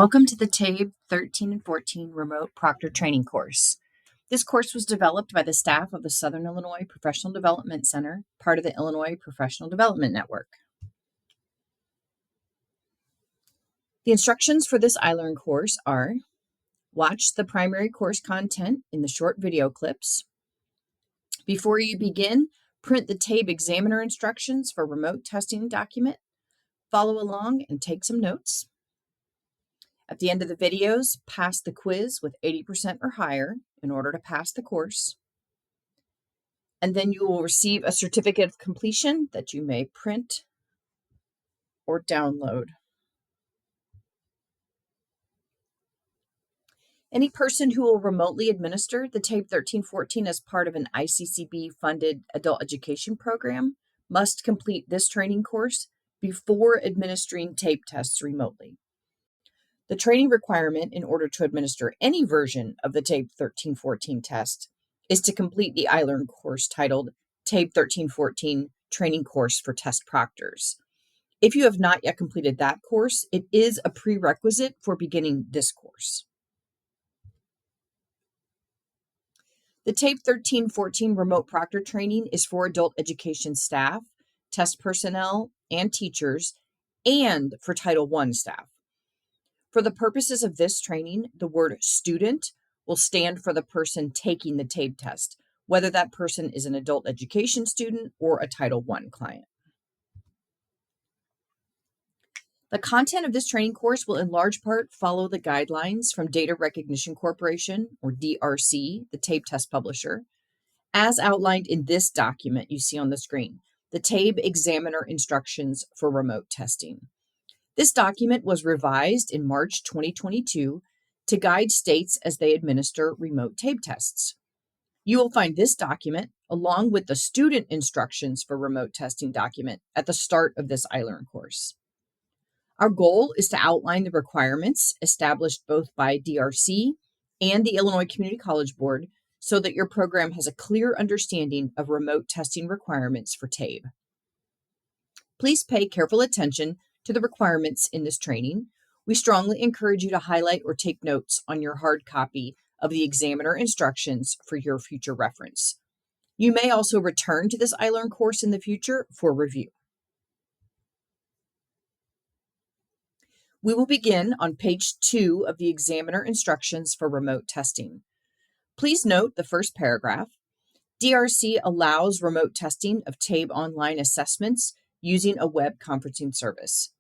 Welcome to the TABE 13 and 14 Remote Proctor Training course. This course was developed by the staff of the Southern Illinois Professional Development Center, part of the Illinois Professional Development Network. The instructions for this iLearn course are: watch the primary course content in the short video clips. Before you begin, print the TABE examiner instructions for remote testing document. Follow along and take some notes. At the end of the videos, pass the quiz with 80% or higher in order to pass the course. And then you will receive a certificate of completion that you may print or download. Any person who will remotely administer the TABE 1314 as part of an ICCB-funded adult education program must complete this training course before administering TABE tests remotely. The training requirement in order to administer any version of the TABE 1314 test is to complete the iLearn course titled TABE 1314 Training Course for Test Proctors. If you have not yet completed that course, it is a prerequisite for beginning this course. The TABE 1314 Remote Proctor Training is for adult education staff, test personnel, and teachers, and for Title I staff. For the purposes of this training, the word student will stand for the person taking the TABE test, whether that person is an adult education student or a Title I client. The content of this training course will in large part follow the guidelines from Data Recognition Corporation, or DRC, the TABE test publisher, as outlined in this document you see on the screen, the TABE Examiner Instructions for Remote Testing. This document was revised in March 2022 to guide states as they administer remote TABE tests. You will find this document, along with the student instructions for remote testing document, at the start of this iLearn course. Our goal is to outline the requirements established both by DRC and the Illinois Community College Board so that your program has a clear understanding of remote testing requirements for TABE. Please pay careful attention to the requirements in this training. We strongly encourage you to highlight or take notes on your hard copy of the examiner instructions for your future reference. You may also return to this iLearn course in the future for review. We will begin on page 2 of the examiner instructions for remote testing. Please note the first paragraph. DRC allows remote testing of TABE online assessments using a web conferencing service.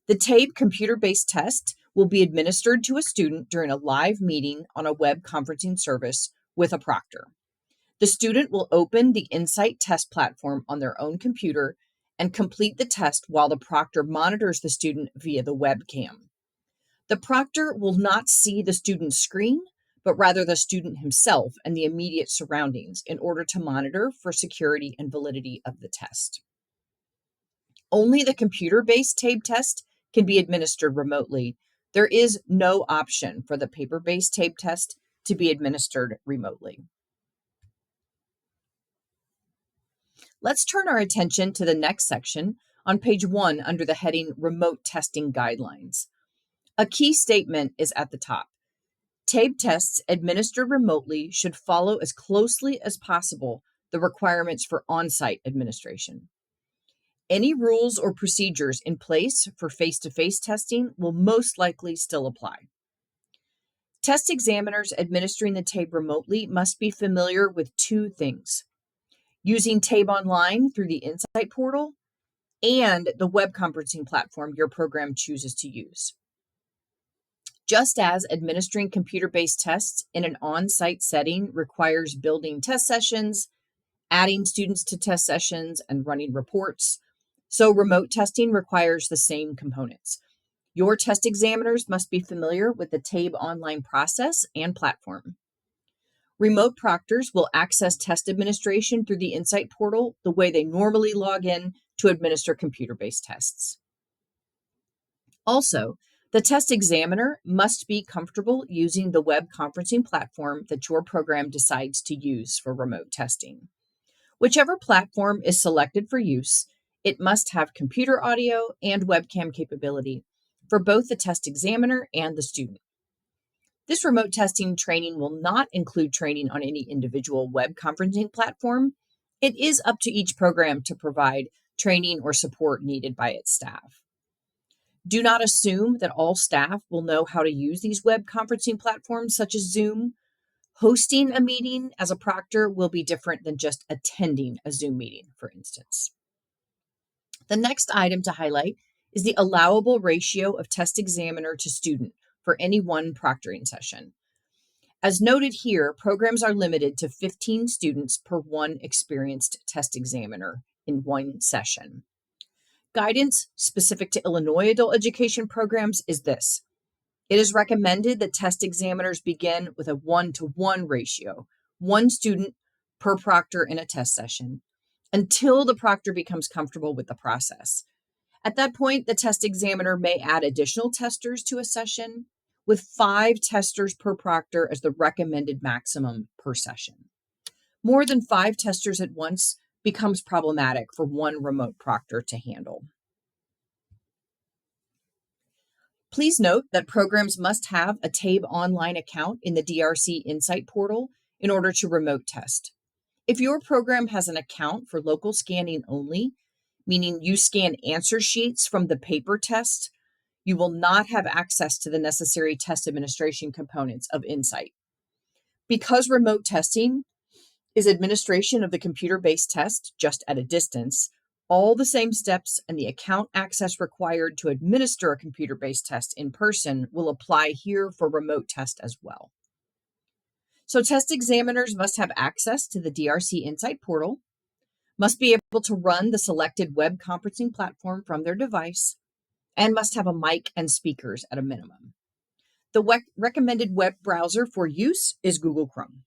The TABE computer-based test will be administered to a student during a live meeting on a web conferencing service with a proctor. The student will open the Insight test platform on their own computer and complete the test while the proctor monitors the student via the webcam. The proctor will not see the student's screen, but rather the student himself and the immediate surroundings in order to monitor for security and validity of the test. Only the computer-based TABE test can be administered remotely. There is no option for the paper-based TABE test to be administered remotely. Let's turn our attention to the next section on page 1 under the heading Remote Testing Guidelines. A key statement is at the top. TABE tests administered remotely should follow as closely as possible the requirements for on-site administration. Any rules or procedures in place for face-to-face testing will most likely still apply. Test examiners administering the TABE remotely must be familiar with 2 things: using TABE online through the Insight portal and the web conferencing platform your program chooses to use. Just as administering computer-based tests in an on-site setting requires building test sessions, adding students to test sessions, and running reports, so remote testing requires the same components. Your test examiners must be familiar with the TABE online process and platform. Remote proctors will access test administration through the Insight portal the way they normally log in to administer computer-based tests. Also, the test examiner must be comfortable using the web conferencing platform that your program decides to use for remote testing. Whichever platform is selected for use, it must have computer audio and webcam capability for both the test examiner and the student. This remote testing training will not include training on any individual web conferencing platform. It is up to each program to provide training or support needed by its staff. Do not assume that all staff will know how to use these web conferencing platforms such as Zoom. Hosting a meeting as a proctor will be different than just attending a Zoom meeting, for instance. The next item to highlight is the allowable ratio of test examiner to student for any one proctoring session. As noted here, programs are limited to 15 students per one experienced test examiner in one session. Guidance specific to Illinois adult education programs is this. It is recommended that test examiners begin with a 1-to-1 ratio, one student per proctor in a test session, until the proctor becomes comfortable with the process. At that point, the test examiner may add additional testers to a session, with 5 testers per proctor as the recommended maximum per session. More than 5 testers at once becomes problematic for one remote proctor to handle. Please note that programs must have a TABE online account in the DRC Insight portal in order to remote test. If your program has an account for local scanning only, meaning you scan answer sheets from the paper test, you will not have access to the necessary test administration components of Insight. Because remote testing is administration of the computer-based test just at a distance, all the same steps and the account access required to administer a computer-based test in person will apply here for remote test as well. So test examiners must have access to the DRC Insight portal, must be able to run the selected web conferencing platform from their device, and must have a mic and speakers at a minimum. The recommended web browser for use is Google Chrome.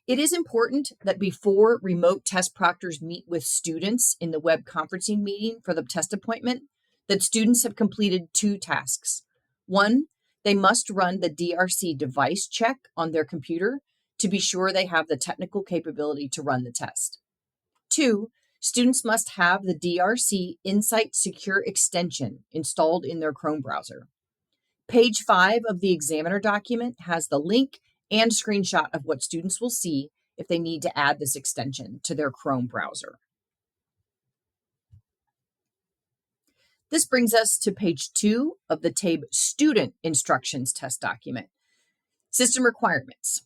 It is important that before remote test proctors meet with students in the web conferencing meeting for the test appointment, that students have completed 2 tasks. 1, they must run the DRC device check on their computer to be sure they have the technical capability to run the test. 2, students must have the DRC Insight Secure extension installed in their Chrome browser. Page 5 of the examiner document has the link and screenshot of what students will see if they need to add this extension to their Chrome browser. This brings us to page 2 of the TABE student instructions test document. System requirements.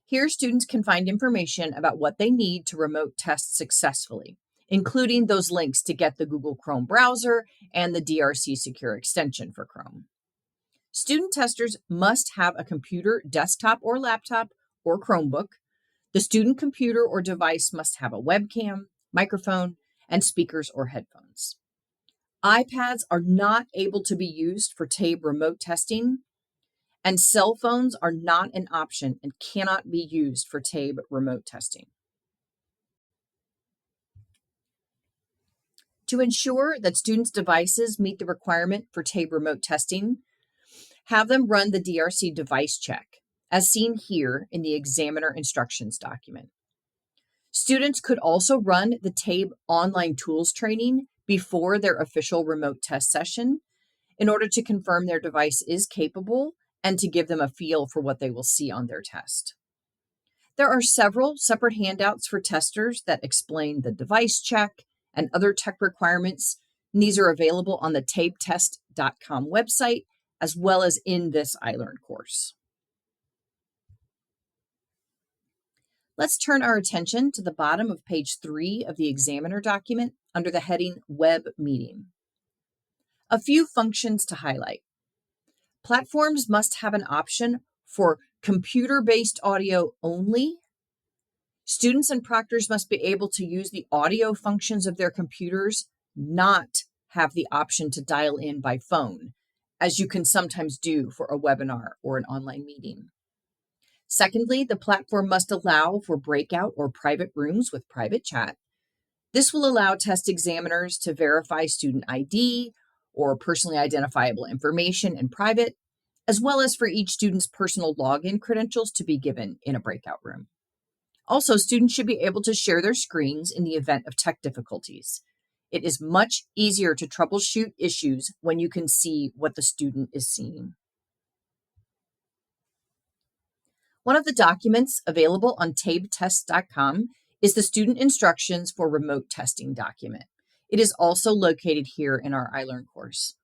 Here, students can find information about what they need to remote test successfully, including those links to get the Google Chrome browser and the DRC Secure extension for Chrome. Student testers must have a computer, desktop or laptop, or Chromebook. The student computer or device must have a webcam, microphone, and speakers or headphones. iPads are not able to be used for TABE remote testing, and cell phones are not an option and cannot be used for TABE remote testing. To ensure that students' devices meet the requirement for TABE remote testing, have them run the DRC device check, as seen here in the examiner instructions document. Students could also run the TABE online tools training before their official remote test session in order to confirm their device is capable and to give them a feel for what they will see on their test. There are several separate handouts for testers that explain the device check and other tech requirements, and these are available on the tabetest.com website as well as in this iLearn course. Let's turn our attention to the bottom of page 3 of the examiner document under the heading Web Meeting. A few functions to highlight. Platforms must have an option for computer-based audio only. Students and proctors must be able to use the audio functions of their computers, not have the option to dial in by phone, as you can sometimes do for a webinar or an online meeting. Secondly, the platform must allow for breakout or private rooms with private chat. This will allow test examiners to verify student ID or personally identifiable information in private, as well as for each student's personal login credentials to be given in a breakout room. Also, students should be able to share their screens in the event of tech difficulties. It is much easier to troubleshoot issues when you can see what the student is seeing. One of the documents available on tabetest.com is the Student Instructions for Remote Testing document. It is also located here in our iLearn course.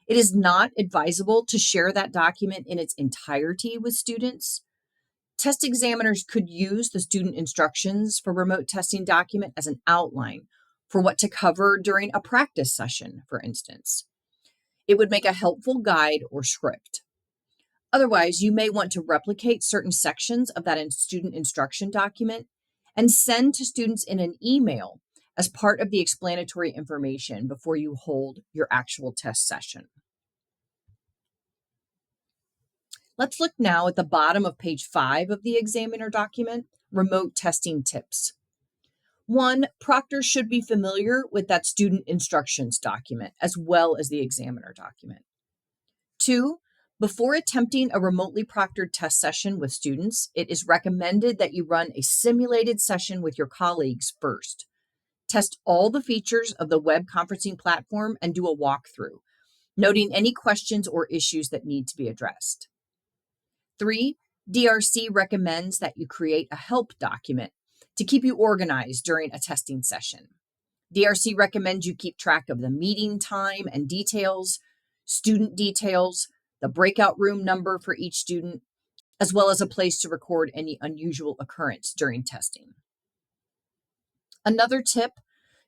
It is not advisable to share that document in its entirety with students. Test examiners could use the Student Instructions for Remote Testing document as an outline for what to cover during a practice session, for instance. It would make a helpful guide or script. Otherwise, you may want to replicate certain sections of that student instruction document and send to students in an email as part of the explanatory information before you hold your actual test session. Let's look now at the bottom of page 5 of the examiner document, remote testing tips. 1, Proctor should be familiar with that student instructions document as well as the examiner document. 2, before attempting a remotely proctored test session with students, it is recommended that you run a simulated session with your colleagues first. Test all the features of the web conferencing platform and do a walkthrough, noting any questions or issues that need to be addressed. 3, DRC recommends that you create a help document to keep you organized during a testing session. DRC recommends you keep track of the meeting time and details, student details, the breakout room number for each student, as well as a place to record any unusual occurrence during testing. Another tip,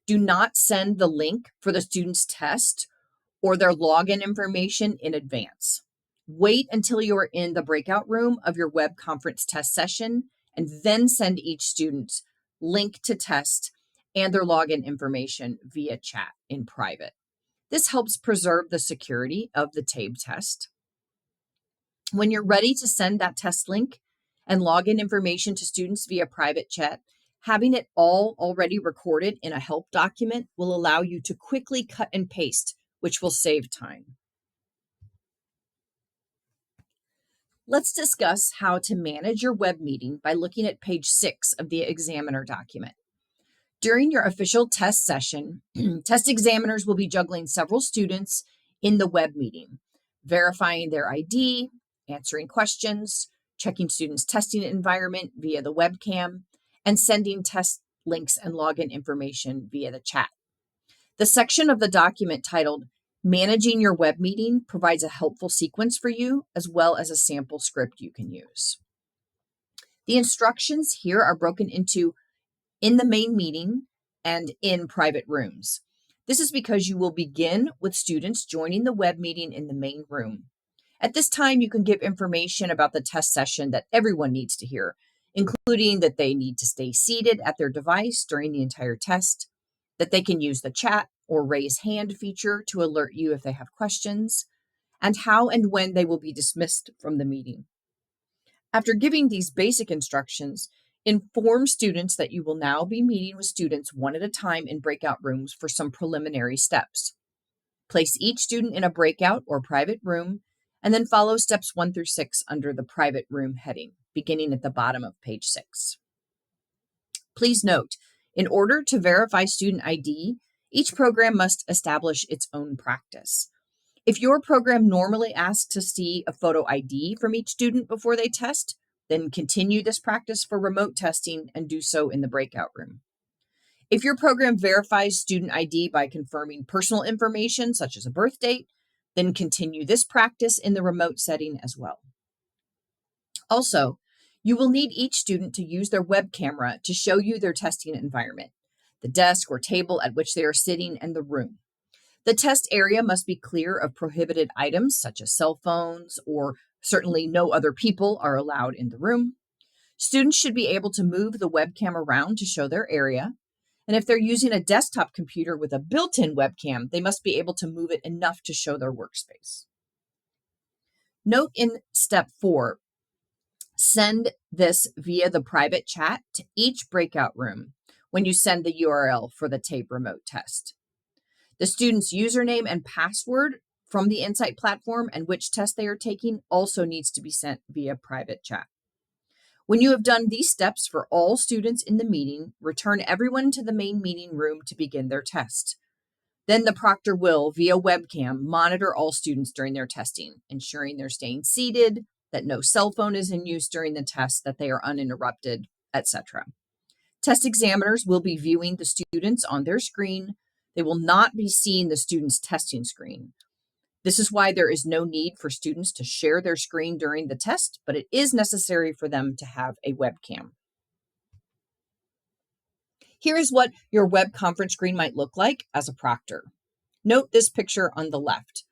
do not send the link for the student's test or their login information in advance. Wait until you are in the breakout room of your web conference test session and then send each student link to test and their login information via chat in private. This helps preserve the security of the TABE test. When you're ready to send that test link and login information to students via private chat, having it all already recorded in a help document will allow you to quickly cut and paste, which will save time. Let's discuss how to manage your web meeting by looking at page 6 of the examiner document. During your official test session, test examiners will be juggling several students in the web meeting, verifying their ID, answering questions, checking students' testing environment via the webcam, and sending test links and login information via the chat. The section of the document titled Managing Your Web Meeting provides a helpful sequence for you, as well as a sample script you can use. The instructions here are broken into in the main meeting and in private rooms. This is because you will begin with students joining the web meeting in the main room. At this time, you can give information about the test session that everyone needs to hear, including that they need to stay seated at their device during the entire test, that they can use the chat or raise hand feature to alert you if they have questions, and how and when they will be dismissed from the meeting. After giving these basic instructions, inform students that you will now be meeting with students one at a time in breakout rooms for some preliminary steps. Place each student in a breakout or private room, and then follow steps 1 through 6 under the private room heading, beginning at the bottom of page 6. Please note, in order to verify student ID, each program must establish its own practice. If your program normally asks to see a photo ID from each student before they test, then continue this practice for remote testing and do so in the breakout room. If your program verifies student ID by confirming personal information, such as a birth date, then continue this practice in the remote setting as well. Also, you will need each student to use their web camera to show you their testing environment, the desk or table at which they are sitting, and the room. The test area must be clear of prohibited items such as cell phones, or certainly no other people are allowed in the room. Students should be able to move the webcam around to show their area. And if they're using a desktop computer with a built-in webcam, they must be able to move it enough to show their workspace. Note in step 4, send this via the private chat to each breakout room when you send the URL for the TABE remote test. The student's username and password from the Insight platform and which test they are taking also needs to be sent via private chat. When you have done these steps for all students in the meeting, return everyone to the main meeting room to begin their test. Then the proctor will, via webcam, monitor all students during their testing, ensuring they're staying seated, that no cell phone is in use during the test, that they are uninterrupted, etc. Test examiners will be viewing the students on their screen. They will not be seeing the student's testing screen. This is why there is no need for students to share their screen during the test, but it is necessary for them to have a webcam. Here is what your web conference screen might look like as a proctor. Note this picture on the left.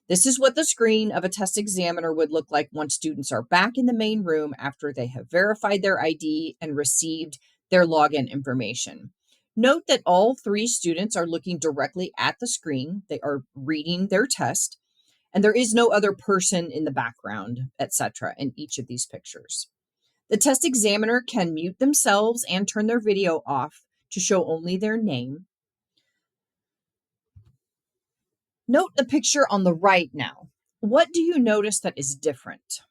This is what the screen of a test examiner would look like once students are back in the main room after they have verified their ID and received their login information. Note that all 3 students are looking directly at the screen. They are reading their test, and there is no other person in the background, etc., in each of these pictures. The test examiner can mute themselves and turn their video off to show only their name. Note the picture on the right now. What do you notice that is different?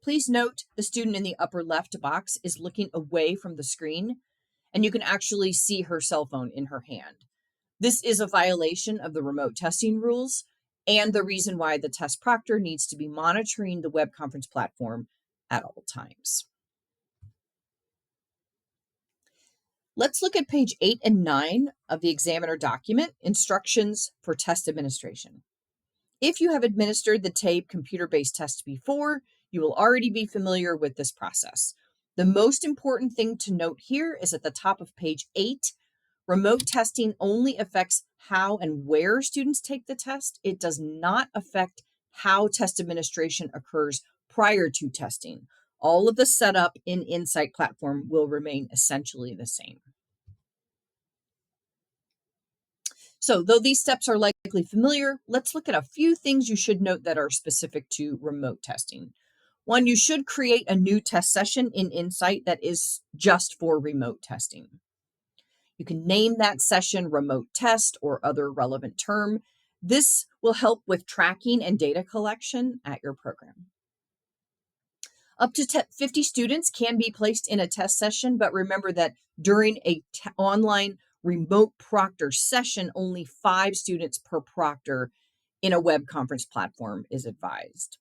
Please note the student in the upper left box is looking away from the screen, and you can actually see her cell phone in her hand. This is a violation of the remote testing rules and the reason why the test proctor needs to be monitoring the web conference platform at all times. Let's look at page 8 and 9 of the examiner document, Instructions for Test Administration. If you have administered the TABE computer-based test before, you will already be familiar with this process. The most important thing to note here is at the top of page 8, remote testing only affects how and where students take the test. It does not affect how test administration occurs prior to testing. All of the setup in Insight platform will remain essentially the same. So though these steps are likely familiar, let's look at a few things you should note that are specific to remote testing. One, you should create a new test session in Insight that is just for remote testing. You can name that session remote test or other relevant term. This will help with tracking and data collection at your program. Up to 50 students can be placed in a test session, but remember that during a online remote proctor session, only 5 students per proctor in a web conference platform is advised.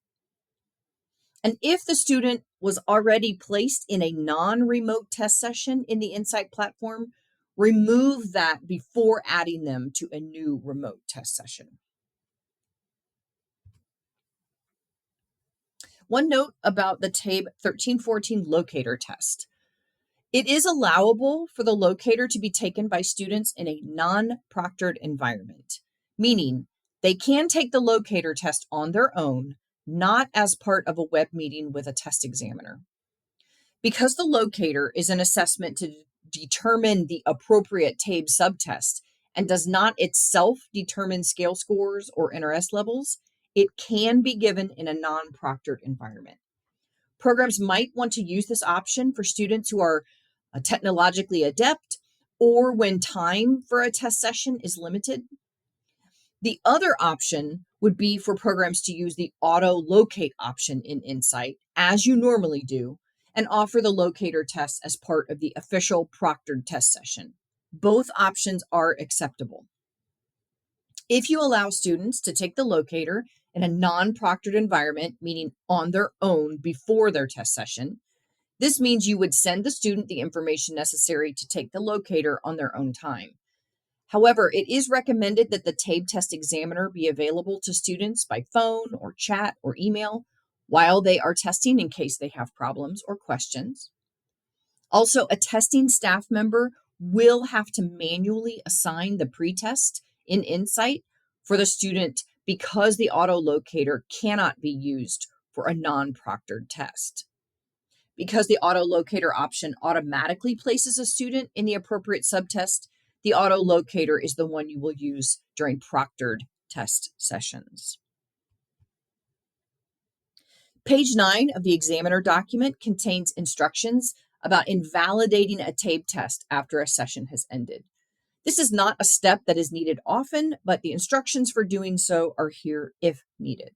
And if the student was already placed in a non-remote test session in the Insight platform, remove that before adding them to a new remote test session. One note about the TABE 1314 locator test. It is allowable for the locator to be taken by students in a non-proctored environment, meaning they can take the locator test on their own, not as part of a web meeting with a test examiner. Because the locator is an assessment to determine the appropriate TABE subtest and does not itself determine scale scores or NRS levels, it can be given in a non-proctored environment. Programs might want to use this option for students who are technologically adept or when time for a test session is limited. The other option would be for programs to use the auto locate option in Insight, as you normally do, and offer the locator test as part of the official proctored test session. Both options are acceptable. If you allow students to take the locator in a non-proctored environment, meaning on their own before their test session, this means you would send the student the information necessary to take the locator on their own time. However, it is recommended that the TABE test examiner be available to students by phone or chat or email while they are testing in case they have problems or questions. Also, a testing staff member will have to manually assign the pretest in Insight for the student because the auto locator cannot be used for a non-proctored test. Because the auto locator option automatically places a student in the appropriate subtest, the auto locator is the one you will use during proctored test sessions. Page 9 of the examiner document contains instructions about invalidating a TABE test after a session has ended. This is not a step that is needed often, but the instructions for doing so are here if needed.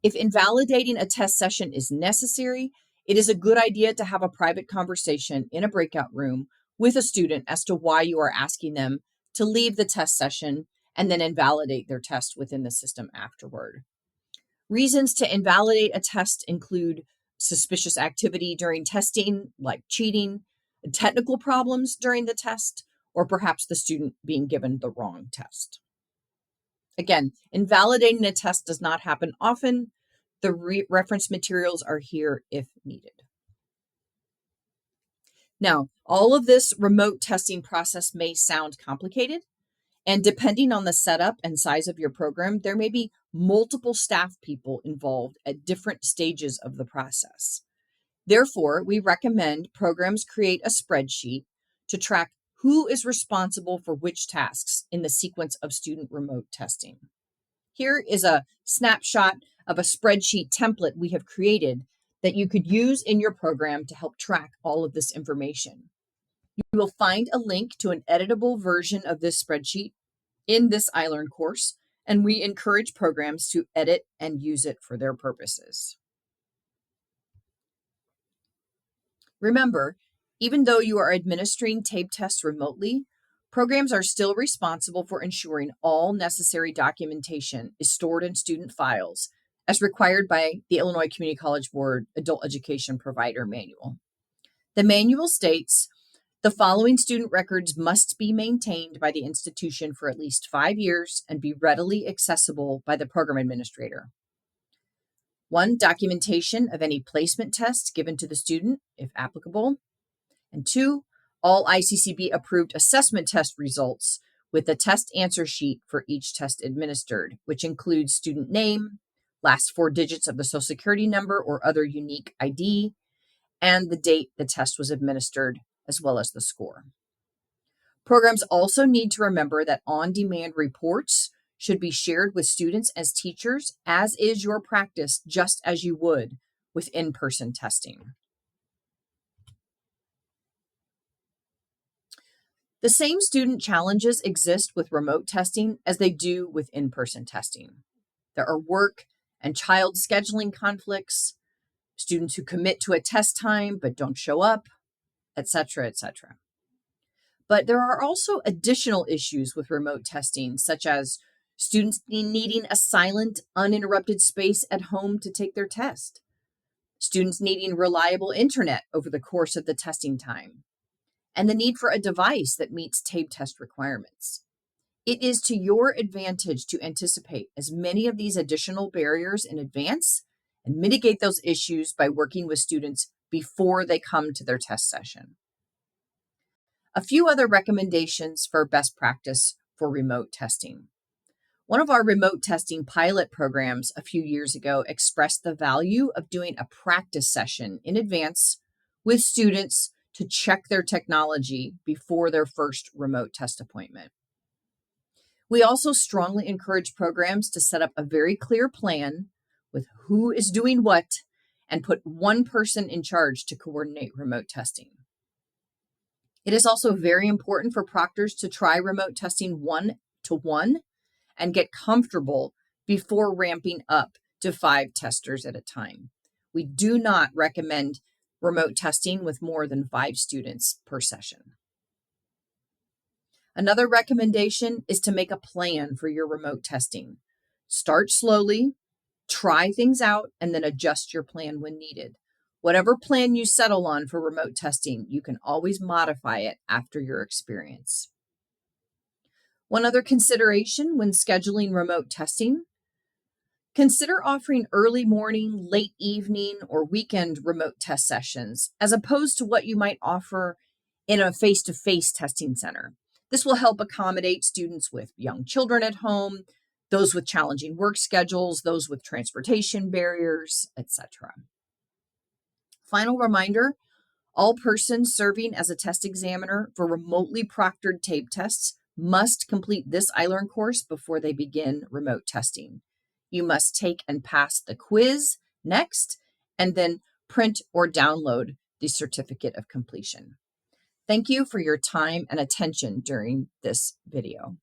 If invalidating a test session is necessary, it is a good idea to have a private conversation in a breakout room with a student as to why you are asking them to leave the test session and then invalidate their test within the system afterward. Reasons to invalidate a test include suspicious activity during testing, like cheating, technical problems during the test, or perhaps the student being given the wrong test. Again, invalidating a test does not happen often. The reference materials are here if needed. Now, all of this remote testing process may sound complicated, and depending on the setup and size of your program, there may be multiple staff people involved at different stages of the process. Therefore, we recommend programs create a spreadsheet to track who is responsible for which tasks in the sequence of student remote testing. Here is a snapshot of a spreadsheet template we have created that you could use in your program to help track all of this information. You will find a link to an editable version of this spreadsheet in this iLearn course, and we encourage programs to edit and use it for their purposes. Remember, even though you are administering TABE tests remotely, programs are still responsible for ensuring all necessary documentation is stored in student files as required by the Illinois Community College Board Adult Education Provider Manual. The manual states, the following student records must be maintained by the institution for at least 5 years and be readily accessible by the program administrator. 1, documentation of any placement tests given to the student, if applicable. And 2, all ICCB approved assessment test results with the test answer sheet for each test administered, which includes student name, last 4 digits of the Social Security number or other unique ID, and the date the test was administered, as well as the score. Programs also need to remember that on-demand reports should be shared with students as teachers, as is your practice, just as you would with in-person testing. The same student challenges exist with remote testing as they do with in-person testing. There are work and child scheduling conflicts, students who commit to a test time but don't show up, etc., etc. But there are also additional issues with remote testing, such as students needing a silent, uninterrupted space at home to take their test, students needing reliable internet over the course of the testing time, and the need for a device that meets TABE test requirements. It is to your advantage to anticipate as many of these additional barriers in advance and mitigate those issues by working with students before they come to their test session. A few other recommendations for best practice for remote testing. One of our remote testing pilot programs a few years ago expressed the value of doing a practice session in advance with students to check their technology before their first remote test appointment. We also strongly encourage programs to set up a very clear plan with who is doing what and put one person in charge to coordinate remote testing. It is also very important for proctors to try remote testing 1-to-1 and get comfortable before ramping up to 5 testers at a time. We do not recommend remote testing with more than 5 students per session. Another recommendation is to make a plan for your remote testing. Start slowly, try things out, and then adjust your plan when needed. Whatever plan you settle on for remote testing, you can always modify it after your experience. One other consideration when scheduling remote testing, consider offering early morning, late evening, or weekend remote test sessions, as opposed to what you might offer in a face-to-face testing center. This will help accommodate students with young children at home, those with challenging work schedules, those with transportation barriers, etc. Final reminder, all persons serving as a test examiner for remotely proctored TABE tests must complete this iLearn course before they begin remote testing. You must take and pass the quiz next, and then print or download the certificate of completion. Thank you for your time and attention during this video.